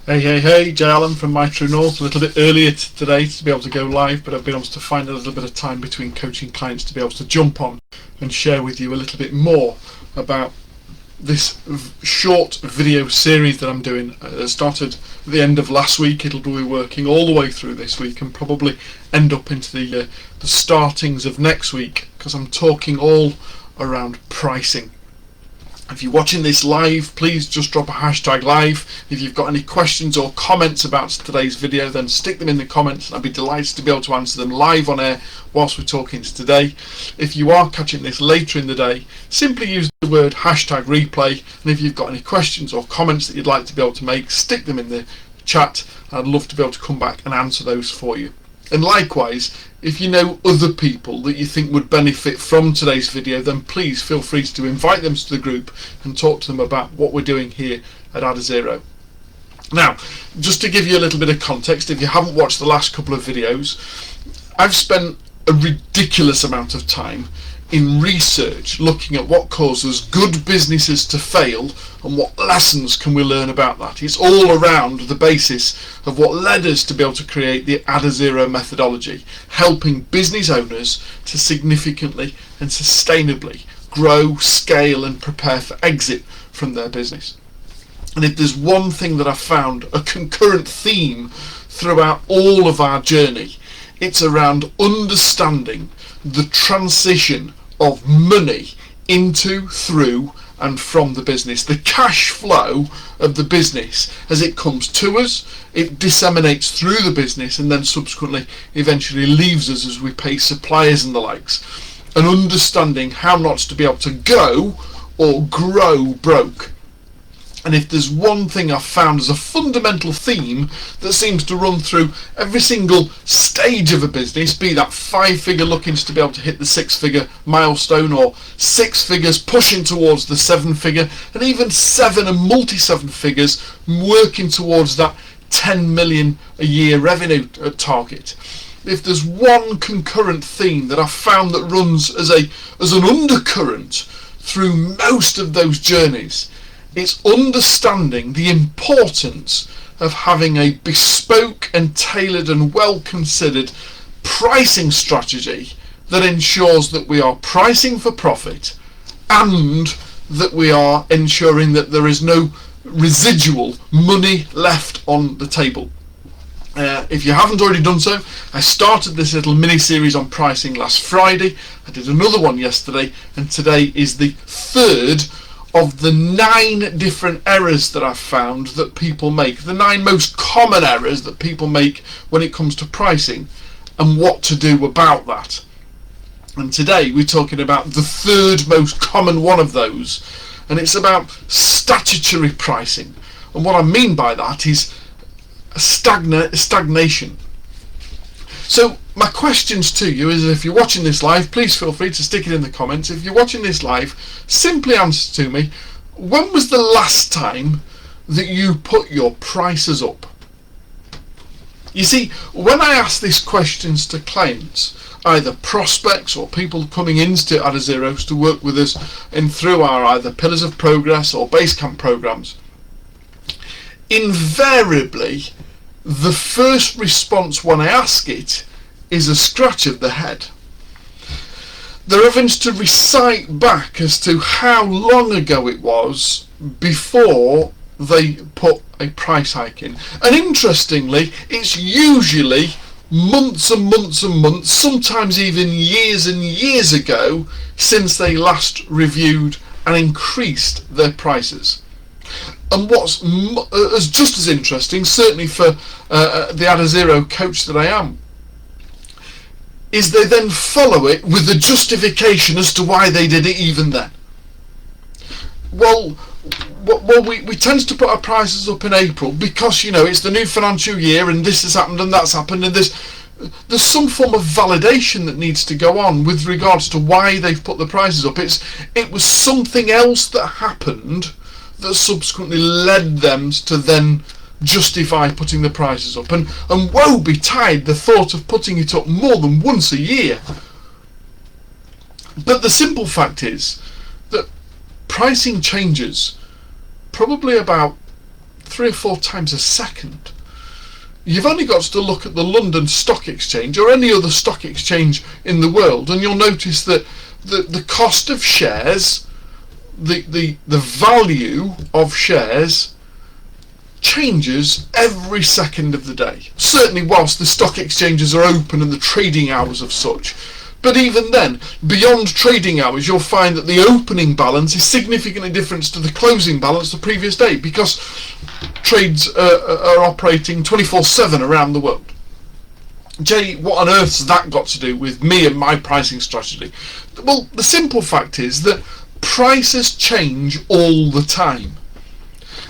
Hey, Jay Allen from My True North. A little bit earlier today to be able to go live, but I've been able to find a little bit of time between coaching clients to be able to jump on and share with you a little bit more about this short video series that I'm doing. It started at the end of last week. It'll be working all the way through this week and probably end up into the startings of next week, because I'm talking all around pricing. If you're watching this live, please just drop a hashtag live. If you've got any questions or comments about today's video, then stick them in the comments and I'd be delighted to be able to answer them live on air whilst we're talking today. If you are catching this later in the day, simply use the word hashtag replay, and if you've got any questions or comments that you'd like to be able to make, stick them in the chat. I'd love to be able to come back and answer those for you. And likewise, if you know other people that you think would benefit from today's video, then please feel free to invite them to the group and talk to them about what we're doing here at Adazero. Now, just to give you a little bit of context, if you haven't watched the last couple of videos, I've spent a ridiculous amount of time in research looking at what causes good businesses to fail and what lessons can we learn about that. It's all around the basis of what led us to be able to create the Adazero methodology, helping business owners to significantly and sustainably grow, scale and prepare for exit from their business. And if there's one thing that I've found, a concurrent theme throughout all of our journey, it's around understanding the transition of money into, through and from the business, the cash flow of the business as it comes to us, it disseminates through the business and then subsequently eventually leaves us as we pay suppliers and the likes, and understanding how not to be able to go or grow broke. And if there's one thing I've found as a fundamental theme that seems to run through every single stage of a business, be that 5-figure looking to be able to hit the 6-figure milestone, or 6 figures pushing towards the 7-figure, and even 7 and multi-7 figures working towards that 10 million a year revenue target. If there's one concurrent theme that I've found that runs as an undercurrent through most of those journeys, it's understanding the importance of having a bespoke and tailored and well considered pricing strategy that ensures that we are pricing for profit and that we are ensuring that there is no residual money left on the table. If you haven't already done so, I started this little mini series on pricing last Friday. I did another one yesterday, and today is the third of the 9 different errors that I've found that people make, the 9 most common errors that people make when it comes to pricing and what to do about that. And today we're talking about the third most common one of those, and it's about statutory pricing. And what I mean by that is stagnation. So my questions to you is, if you're watching this live, please feel free to stick it in the comments. If you're watching this live, simply answer to me, when was the last time that you put your prices up? You see, when I ask these questions to clients, either prospects or people coming into Adazero to work with us through our either Pillars of Progress or Basecamp programs, invariably the first response when I ask it is a scratch of the head. They're having to recite back as to how long ago it was before they put a price hike in. And interestingly, it's usually months and months and months, sometimes even years and years ago, since they last reviewed and increased their prices. And what's just as interesting, certainly for the Adazero coach that I am, is they then follow it with a justification as to why they did it even then. Well, we tend to put our prices up in April because, you know, it's the new financial year and this has happened and that's happened, and there's some form of validation that needs to go on with regards to why they've put the prices up. It was something else that happened that subsequently led them to then justify putting the prices up, and woe betide the thought of putting it up more than once a year. But the simple fact is that pricing changes probably about 3 or 4 times a second. You've only got to look at the London Stock Exchange or any other stock exchange in the world, and you'll notice that the cost of shares, the value of shares changes every second of the day. Certainly whilst the stock exchanges are open and the trading hours of such. But even then, beyond trading hours, you'll find that the opening balance is significantly different to the closing balance the previous day, because trades are operating 24/7 around the world. Jay, what on earth's that got to do with me and my pricing strategy? Well, the simple fact is that prices change all the time.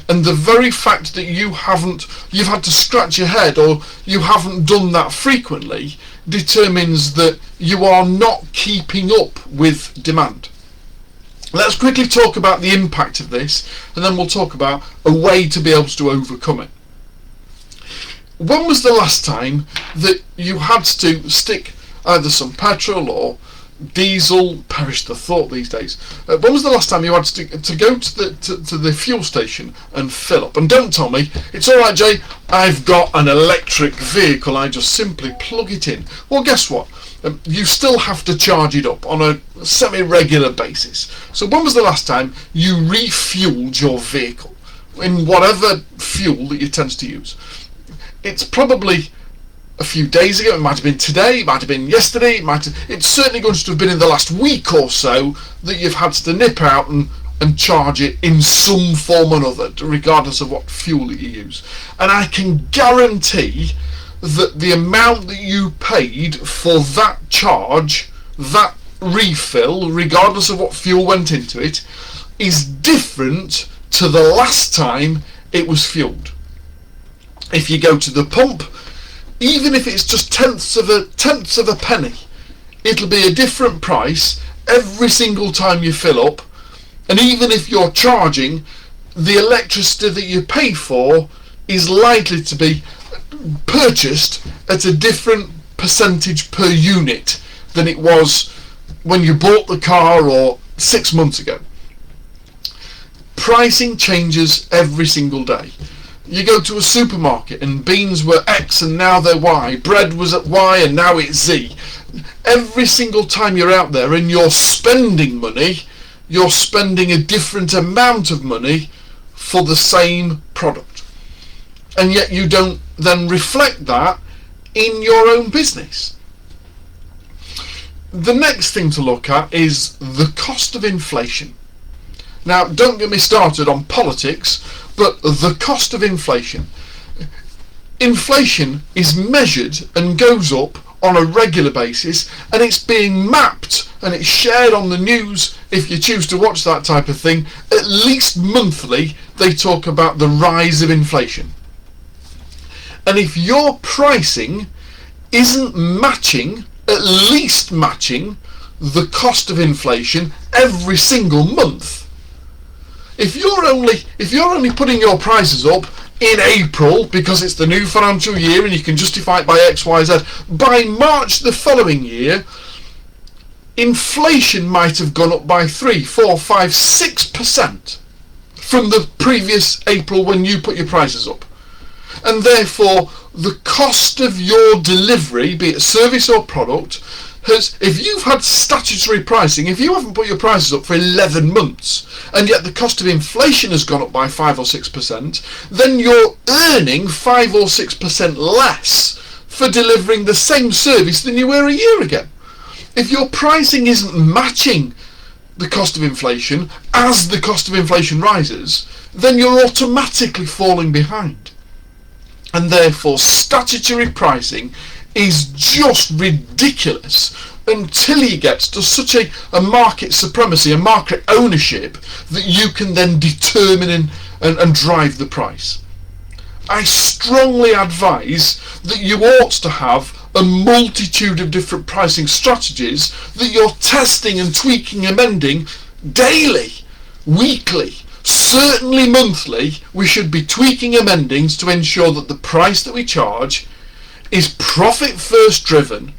And the very fact that you've had to scratch your head, or you haven't done that frequently, determines that you are not keeping up with demand. Let's quickly talk about the impact of this, and then we'll talk about a way to be able to overcome it. When was the last time that you had to stick either some petrol or diesel, perish the thought these days, when was the last time you had to go to the fuel station and fill up? And don't tell me, it's alright Jay, I've got an electric vehicle, I just simply plug it in. Well, guess what? You still have to charge it up on a semi-regular basis. So when was the last time you refueled your vehicle in whatever fuel that you tend to use? It's probably a few days ago, it might have been today, it might have been yesterday, it's certainly going to have been in the last week or so that you've had to nip out and charge it in some form or other, regardless of what fuel that you use. And I can guarantee that the amount that you paid for that charge, that refill, regardless of what fuel went into it, is different to the last time it was fueled. If you go to the pump, even if it's just tenths of a penny, it'll be a different price every single time you fill up. And even if you're charging, the electricity that you pay for is likely to be purchased at a different percentage per unit than it was when you bought the car or 6 months ago. Pricing changes every single day. You go to a supermarket and beans were X and now they're Y, bread was at Y and now it's Z. Every single time you're out there and you're spending money, you're spending a different amount of money for the same product. And yet you don't then reflect that in your own business. The next thing to look at is the cost of inflation. Now, don't get me started on politics, but the cost of inflation. Inflation is measured and goes up on a regular basis, and it's being mapped and it's shared on the news, if you choose to watch that type of thing. At least monthly they talk about the rise of inflation. And if your pricing isn't matching, at least matching, the cost of inflation every single month, if you're only putting your prices up in April because it's the new financial year and you can justify it by X, Y, Z, by March the following year, inflation might have gone up by 3, 4, 5, 6% from the previous April when you put your prices up. And therefore, the cost of your delivery, be it service or product, if you've had statutory pricing, if you haven't put your prices up for 11 months, and yet the cost of inflation has gone up by 5 or 6%, then you're earning 5 or 6% less for delivering the same service than you were a year ago. If your pricing isn't matching the cost of inflation as the cost of inflation rises, then you're automatically falling behind. And therefore, statutory pricing is just ridiculous until you get to such a market supremacy, a market ownership, that you can then determine and drive the price. I strongly advise that you ought to have a multitude of different pricing strategies that you're testing and tweaking, amending daily, weekly, certainly monthly. We should be tweaking amendings to ensure that the price that we charge is profit first driven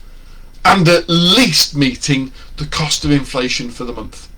and at least meeting the cost of inflation for the month.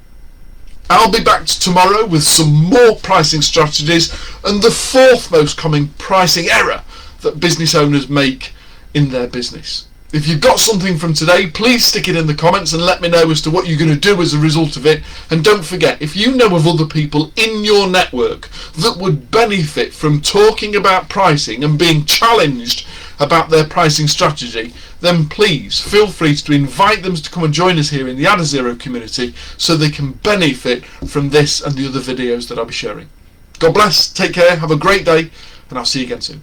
I'll be back tomorrow with some more pricing strategies and the fourth most common pricing error that business owners make in their business. If you've got something from today, please stick it in the comments and let me know as to what you're going to do as a result of it. And don't forget, if you know of other people in your network that would benefit from talking about pricing and being challenged about their pricing strategy, then please feel free to invite them to come and join us here in the Add a Zero community so they can benefit from this and the other videos that I'll be sharing. God bless, take care, have a great day, and I'll see you again soon.